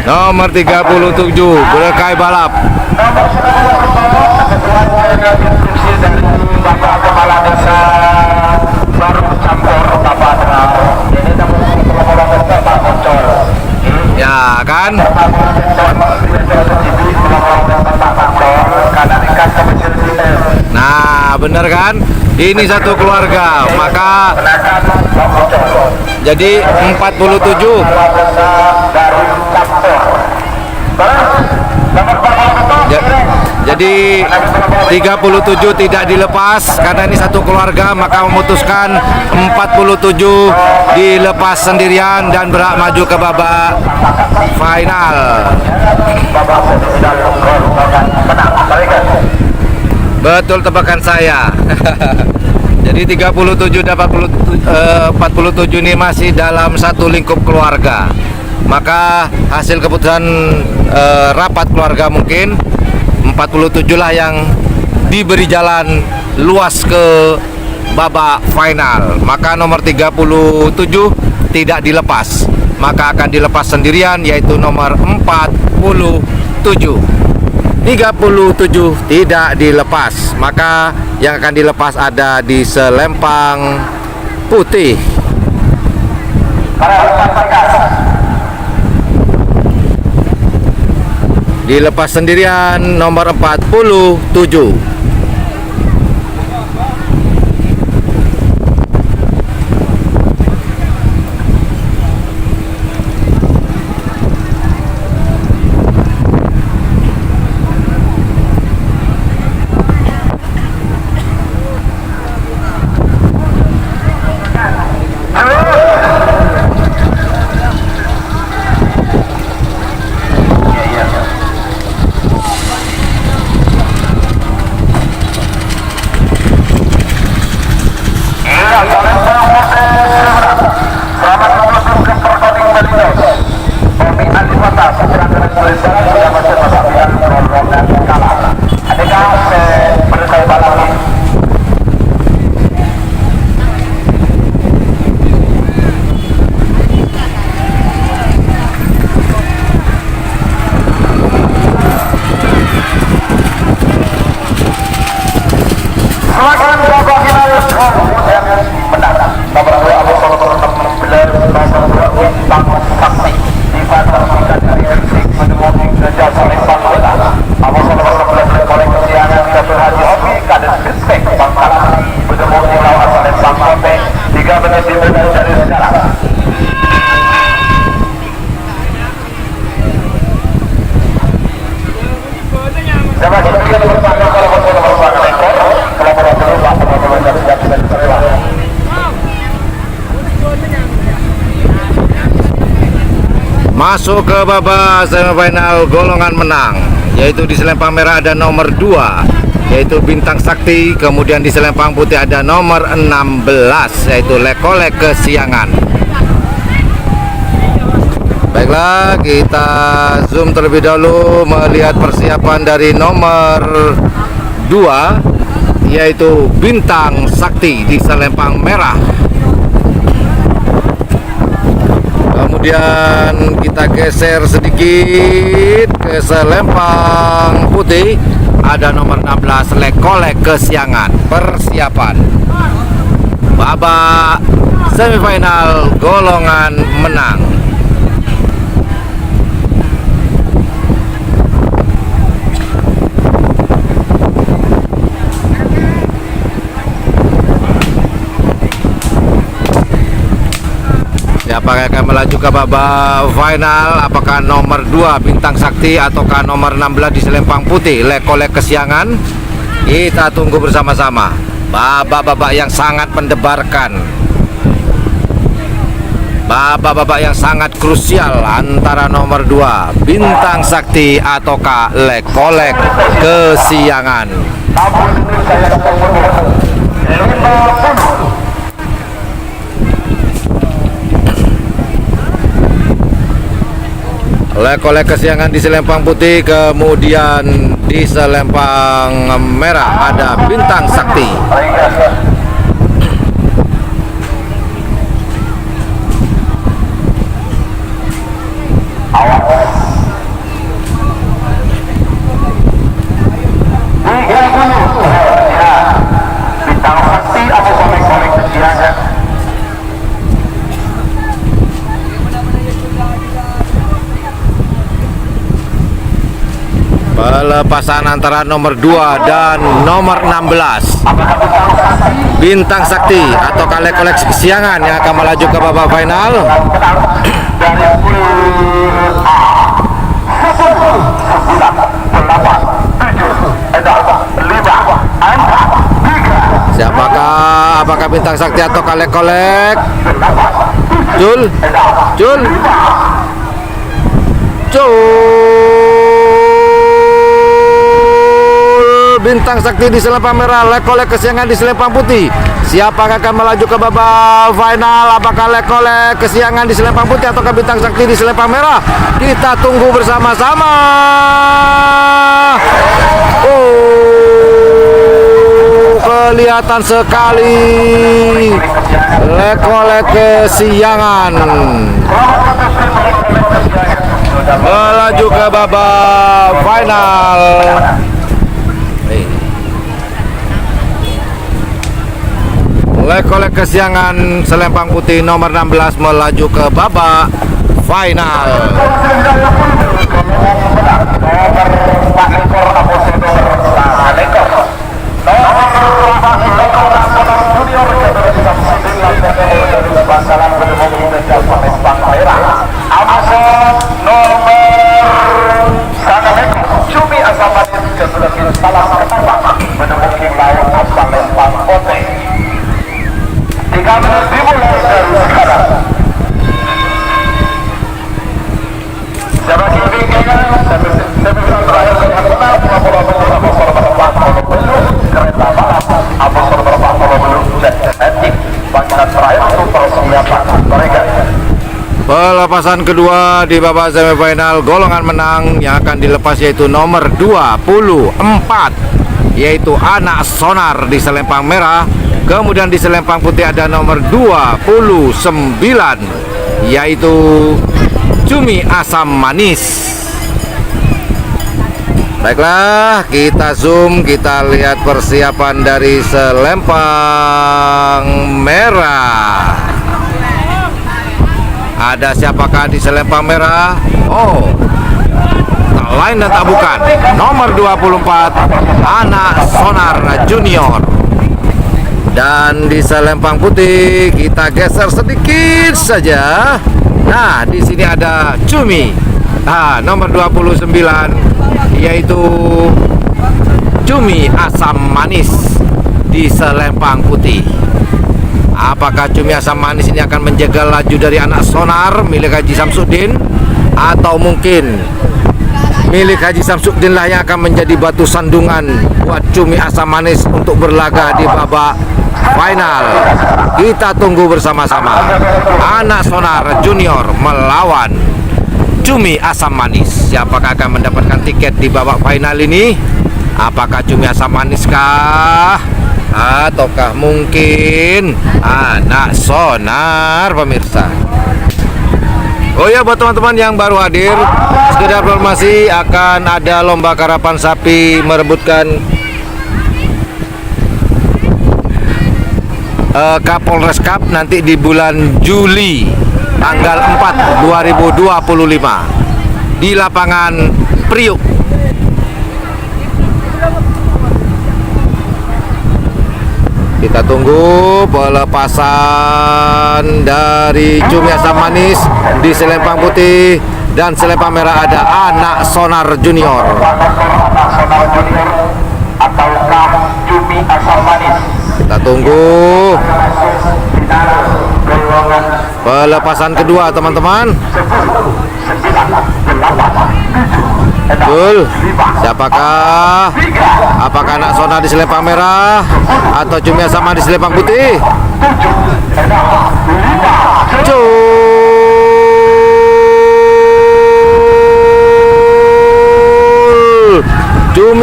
Nomor 37 Brekai Balap. Bapak Kepala Desa baru campur Bapak ini Bapak Bocor. Ya kan? Nah, bener kan? Ini satu keluarga, maka jadi 47. Jadi 37 tidak dilepas karena ini satu keluarga, maka memutuskan 47 dilepas sendirian dan berhak maju ke babak final. Betul tebakan saya. Jadi 37 dan 47 ini masih dalam satu lingkup keluarga. Maka hasil keputusan rapat keluarga mungkin 47 lah yang diberi jalan luas ke babak final. Maka nomor 37 tidak dilepas, maka akan dilepas sendirian, yaitu nomor 47. 37 tidak dilepas, maka yang akan dilepas ada di selempang putih. Dilepas sendirian nomor 47. Masuk ke babak semifinal golongan menang, yaitu di selempang merah ada nomor 2 yaitu Bintang Sakti, kemudian di selempang putih ada nomor 16 yaitu Lekolek Kesiangan. Baiklah, kita zoom terlebih dahulu melihat persiapan dari nomor 2 yaitu Bintang Sakti di selempang merah. Kemudian kita geser sedikit ke selempang putih, ada nomor 16 Lekolek Kesiangan. Persiapan babak semifinal golongan menang. Siapa yang akan melaju ke babak final? Apakah nomor 2 Bintang Sakti ataukah nomor 16 di selempang putih Lekolek Kesiangan? Kita tunggu bersama-sama. Babak-babak yang sangat mendebarkan, babak-babak yang sangat krusial antara nomor 2 Bintang Sakti ataukah Lekolek Kesiangan. Lek-lek kesiangan di selempang putih, kemudian di selempang merah ada Bintang Sakti. Bintang Sakti atau komik-komik kesiangan. Pelepasan antara nomor 2 dan nomor 16. Bintang Sakti atau lek-lek kesiangan yang akan melaju ke babak final. Dari pulau A 10, 9, 8, 7, 5, 4, 3. Apakah Bintang Sakti atau lek-lek? Jul. Bintang Sakti di selempang merah, lek-lek kesiangan di selempang putih. Siapa yang akan melaju ke babak final? Apakah lek-lek kesiangan di selempang putih ataukah Bintang Sakti di selempang merah? Kita tunggu bersama-sama. Kelihatan sekali lek-lek kesiangan melaju ke babak final. Lek-lek kesiangan selempang putih nomor 16 melaju ke babak final. Cumi Asaman kesulitan salah pertama menemukan lawan asal Lempang Kote. 3 menit dimulai dari sekarang. Jabat ini kayaknya semifinal terakhir dengan benar 50 menit Abosor berempat belum kereta balap Abosor berempat belum etik panggilan terakhir untuk persiapan mereka. Pelepasan kedua di babak semifinal golongan menang yang akan dilepas yaitu nomor 24 yaitu Anak Sonar di selempang merah. Kemudian di selempang putih ada nomor 29 yaitu Cumi Asam Manis. Baiklah, kita zoom, kita lihat persiapan dari selempang merah. Ada siapakah di selempang merah? Oh, tak lain dan tak bukan nomor 24 Anak Sonar Junior. Dan di selempang putih kita geser sedikit saja. Nah, di sini ada Cumi. Nomor 29 yaitu Cumi Asam Manis di selempang putih. Apakah Cumi Asam Manis ini akan menjegal laju dari Anak Sonar milik Haji Samsudin, atau mungkin milik Haji Samsudin lah yang akan menjadi batu sandungan buat Cumi Asam Manis untuk berlaga di babak final? Kita tunggu bersama-sama. Anak Sonar Junior melawan Cumi Asam Manis. Siapakah akan mendapatkan tiket di babak final ini? Apakah Cumi Asam Manis kah? Ataukah mungkin Anak Sonar, pemirsa? Oh ya, buat teman-teman yang baru hadir, sekedar informasi akan ada lomba karapan sapi merebutkan Kapolres Cup nanti di bulan Juli tanggal 4 2025 di lapangan Priuk. Kita tunggu pelepasan dari Cumi Asam Manis di selempang putih, dan selempang merah ada Anak Sonar Junior. Anak Sonar Junior ataukah Cumi Asam Manis? Kita tunggu pelepasan kedua, teman-teman. Betul. Siapakah? Apakah Anak Sonar di selempang merah atau Cumi Asam Manis di selempang putih?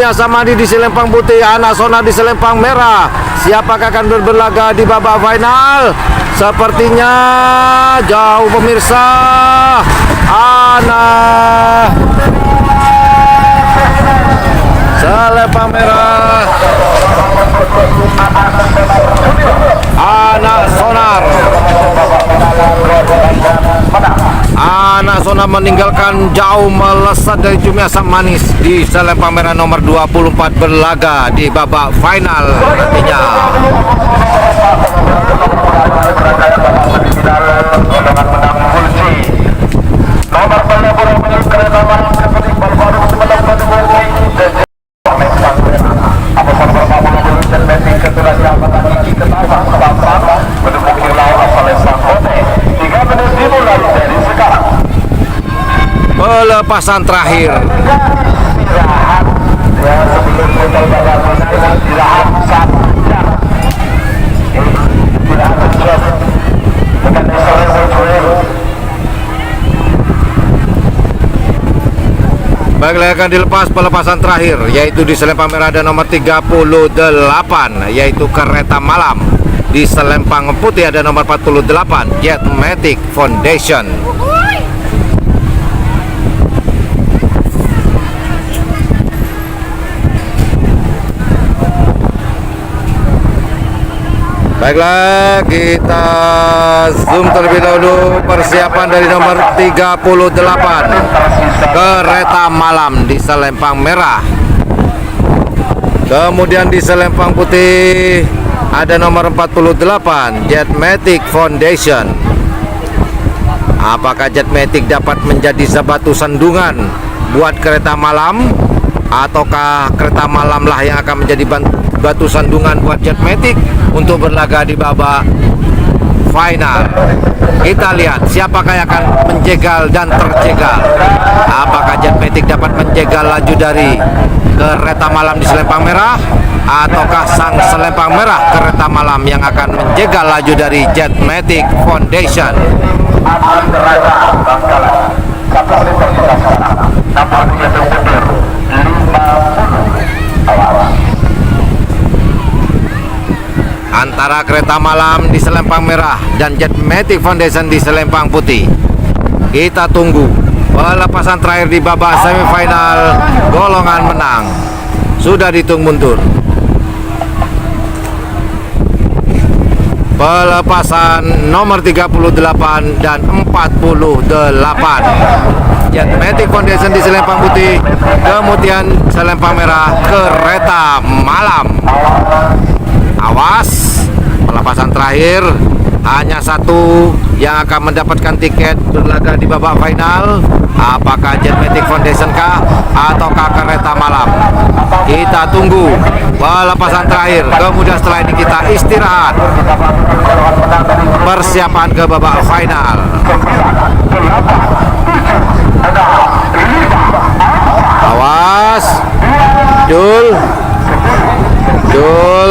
Cumi Asam Manis di selempang putih, Anak Sonar di selempang merah. Siapakah akan berlaga di babak final? Sepertinya jauh pemirsa. Anak selempang merah, Anak Sonar. Anak Sonar meninggalkan jauh melesat dari Cumi Asam Manis di selempang merah nomor 24 berlaga di babak final nantinya. Pelepasan terakhir. Baiklah, akan dilepas pelepasan terakhir, yaitu di selempang merah ada nomor 38, yaitu Kereta Malam. Di selempang putih ada nomor 48, Jetmatic Foundation. Baiklah, kita zoom terlebih dahulu persiapan dari nomor 38, Kereta Malam di selempang merah. Kemudian di selempang putih ada nomor 48, Jetmatic Foundation. Apakah Jetmatic dapat menjadi batu sandungan buat Kereta Malam, ataukah Kereta Malam lah yang akan menjadi batu sandungan buat Jetmatic untuk berlaga di babak final? Kita lihat siapakah yang akan menjegal dan terjegal. Apakah Jetmatic dapat menjegal laju dari Kereta Malam di selempang merah, ataukah sang selempang merah Kereta Malam yang akan menjegal laju dari Jetmatic Foundation? Antara Kereta Malam di selempang merah dan Jetmatic Foundation di selempang putih. Kita tunggu pelepasan terakhir di babak semifinal golongan menang. Sudah dihitung mundur. Pelepasan nomor 38 dan 48, Jetmatic Foundation di selempang putih, kemudian selempang merah Kereta Malam. Awas, pelepasan terakhir hanya satu yang akan mendapatkan tiket berlaga di babak final. Apakah Jetmatic Foundation kah, ataukah Kereta Malam? Kita tunggu pelepasan terakhir. Kemudian setelah ini kita istirahat, persiapan ke babak final. Awas, Jul,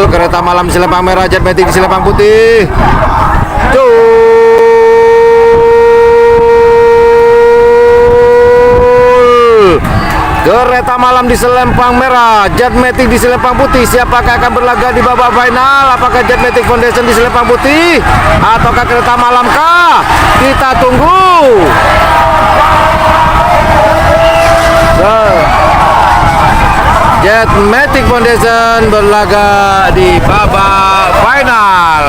Kereta Malam di selempang merah, Jetmatic di selempang putih. Kereta Malam di selempang merah, Jetmatic di selempang putih. Siapakah akan berlaga di babak final? Apakah Jetmatic Foundation di selempang putih, ataukah Kereta Malam kah? Kita tunggu. Jetmatic Foundation berlaga di babak final.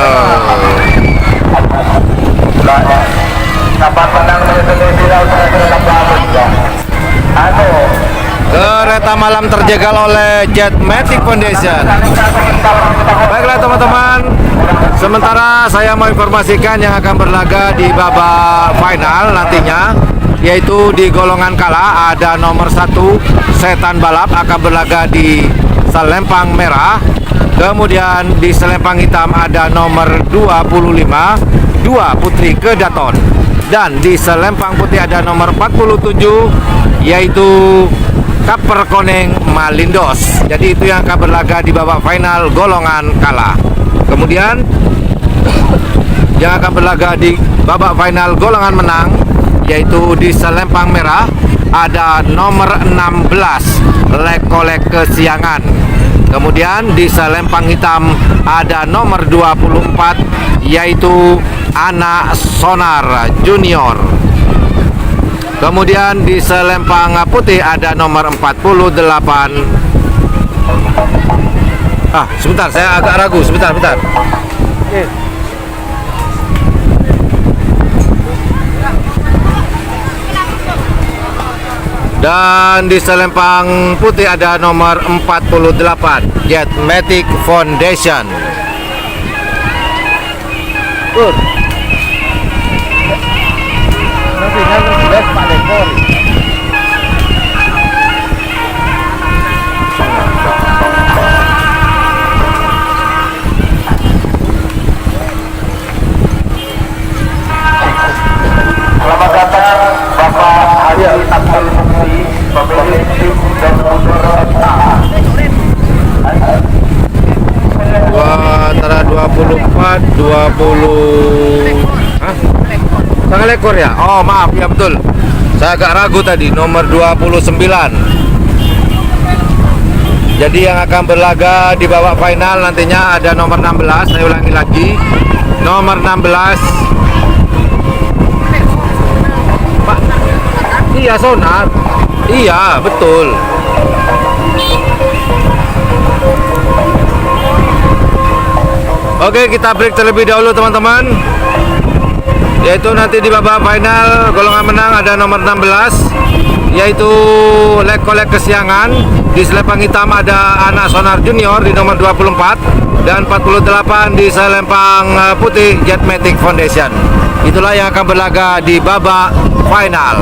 Kereta Malam terjegal oleh Jetmatic Foundation. Baiklah teman-teman, sementara saya mau informasikan yang akan berlaga di babak final nantinya, yaitu di golongan kala ada nomor 1 Setan Balap akan berlaga di selempang merah. Kemudian di selempang hitam ada nomor 25, 2 Putri Kedaton. Dan di selempang putih ada nomor 47, yaitu Kaper Koneng Malindos. Jadi itu yang akan berlaga di babak final golongan kala. Kemudian yang akan berlaga di babak final golongan menang, yaitu di selempang merah ada nomor 16 Lekolek Kesiangan. Kemudian di selempang hitam ada nomor 24 yaitu Anak Sonar Junior. Kemudian di selempang putih ada nomor 48. Sebentar, saya agak ragu. Sebentar. Dan di selempang putih ada nomor 48 Jet Matic Foundation. Selamat datang Bapak Haji Abdul Mukti, pemilik tim dan motor Antara 24, 20. Setengah ekor ya? Oh maaf, ya betul. Saya agak ragu tadi, nomor 29. Jadi yang akan berlaga di babak final nantinya ada nomor 16. Saya ulangi lagi, nomor 16. Pak, iya Sonar. Iya betul. Oke, kita break terlebih dahulu teman-teman. Yaitu nanti di babak final golongan menang ada nomor 16 yaitu Lekolek Kesiangan. Di selempang hitam ada Anak Sonar Junior di nomor 24 dan 48 di selempang putih Jet Matic Foundation. Itulah yang akan berlaga di babak final.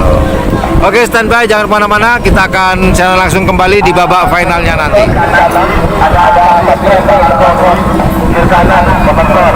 Oke, standby, jangan kemana-mana. Kita akan secara langsung kembali di babak finalnya nanti. ada